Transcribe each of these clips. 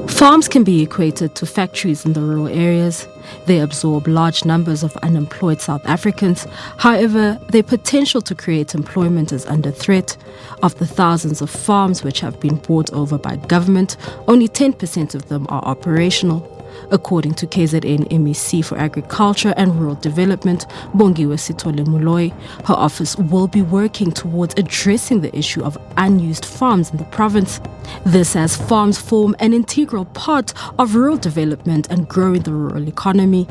Farms can be equated to factories in the rural areas. They absorb large numbers of unemployed South Africans. However, their potential to create employment is under threat. Of the thousands of farms which have been bought over by government, only 10% of them are operational. According to KZN MEC for Agriculture and Rural Development, Bongiwe Sithole-Moloi, her office will be working towards addressing the issue of unused farms in the province. This as farms form an integral part of rural development and growing the rural economy.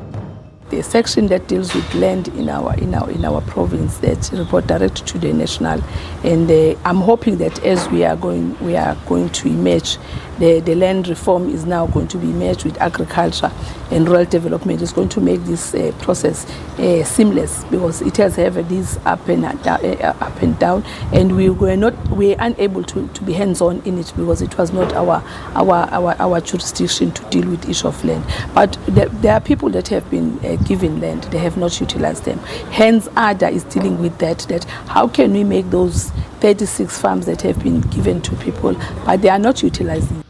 The section that deals with land in our province that report direct to the national, and I'm hoping that as we are going to emerge, the land reform is now going to be merged with agriculture and rural development. Is going to make this process seamless, because it has had this up and down, and we were unable to be hands-on in it because it was not our jurisdiction to deal with issue of land. But there are people that have been given land, they have not utilized them. Hence, ADA is dealing with that how can we make those 36 farms that have been given to people, but they are not utilizing.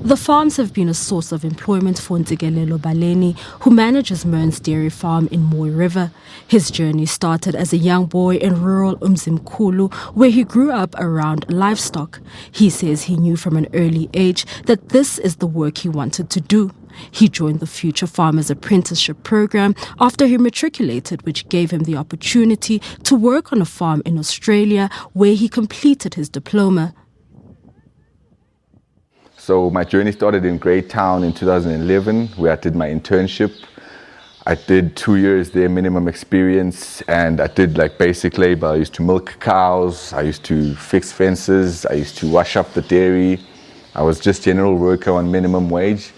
The farms have been a source of employment for Ntsikelelo Baleni, who manages Mearns Dairy Farm in Moy River. His journey started as a young boy in rural Umzimkhulu, where he grew up around livestock. He says he knew from an early age that this is the work he wanted to do. He joined the Future Farmers Apprenticeship Program after he matriculated, which gave him the opportunity to work on a farm in Australia, where he completed his diploma. So my journey started in Greytown in 2011, where I did my internship. I did 2 years there, minimum experience, and I did like basic labor. I used to milk cows, I used to fix fences, I used to wash up the dairy. I was just general worker on minimum wage.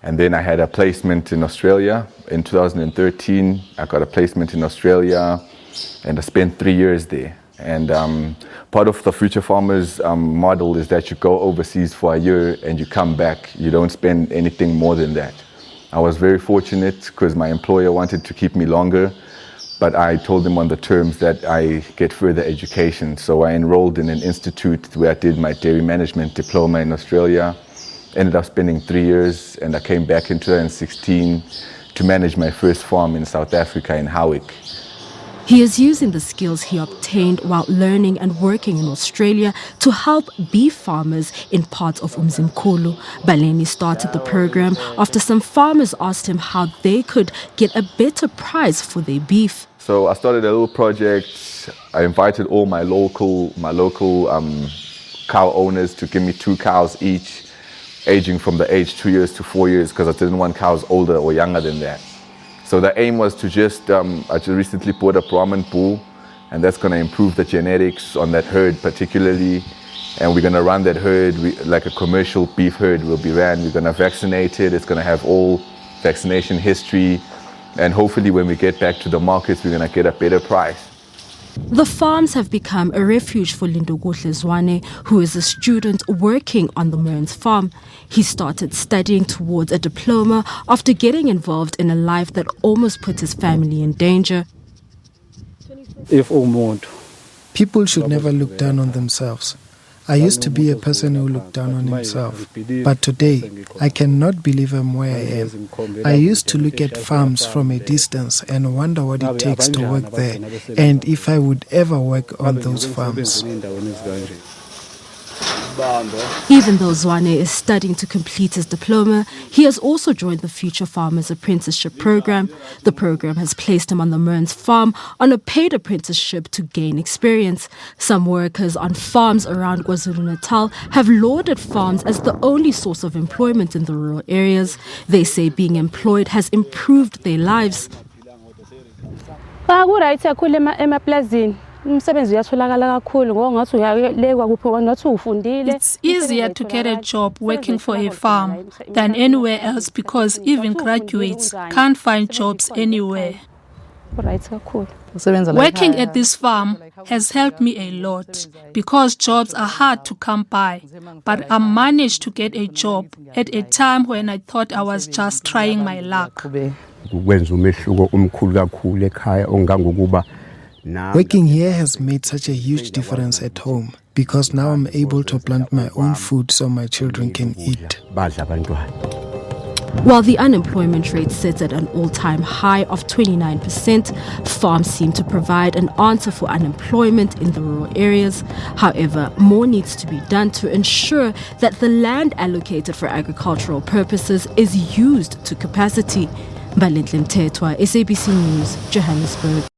And then I had a placement in Australia. In 2013, I got a placement in Australia, and I spent 3 years there. And part of the Future Farmers model is that you go overseas for a year and you come back. You don't spend anything more than that. I was very fortunate because my employer wanted to keep me longer, but I told them on the terms that I get further education. So I enrolled in an institute where I did my dairy management diploma in Australia. Ended up spending 3 years, and I came back in 2016 to manage my first farm in South Africa in Howick. He is using the skills he obtained while learning and working in Australia to help beef farmers in parts of Umzimkhulu. Baleni started the program after some farmers asked him how they could get a better price for their beef. So I started a little project. I invited all my local cow owners to give me 2 cows each, aging from the age 2 years to 4 years, because I didn't want cows older or younger than that. So the aim was to I just recently bought a Brahman bull, and that's going to improve the genetics on that herd particularly. And we're going to run that herd like a commercial beef herd will be ran. We're going to vaccinate it. It's going to have all vaccination history. And hopefully when we get back to the markets, we're going to get a better price. The farms have become a refuge for Mbalenhle Mthethwa, who is a student working on the Mearns farm. He started studying towards a diploma after getting involved in a life that almost put his family in danger. People should never look down on themselves. I used to be a person who looked down on himself, but today I cannot believe I'm where I am. I used to look at farms from a distance and wonder what it takes to work there, and if I would ever work on those farms. Even though Zwane is studying to complete his diploma, he has also joined the Future Farmers Apprenticeship Program. The program has placed him on the Mearns farm on a paid apprenticeship to gain experience. Some workers on farms around KwaZulul-Natal have lauded farms as the only source of employment in the rural areas. They say being employed has improved their lives. It's easier to get a job working for a farm than anywhere else, because even graduates can't find jobs anywhere. Working at this farm has helped me a lot, because jobs are hard to come by, but I managed to get a job at a time when I thought I was just trying my luck. Working here has made such a huge difference at home. because now I'm able to plant my own food so my children can eat. While the unemployment rate sits at an all-time high of 29%, farms seem to provide an answer for unemployment in the rural areas. However, more needs to be done to ensure that the land allocated for agricultural purposes is used to capacity. Mbalenhle Mthethwa, SABC News, Johannesburg.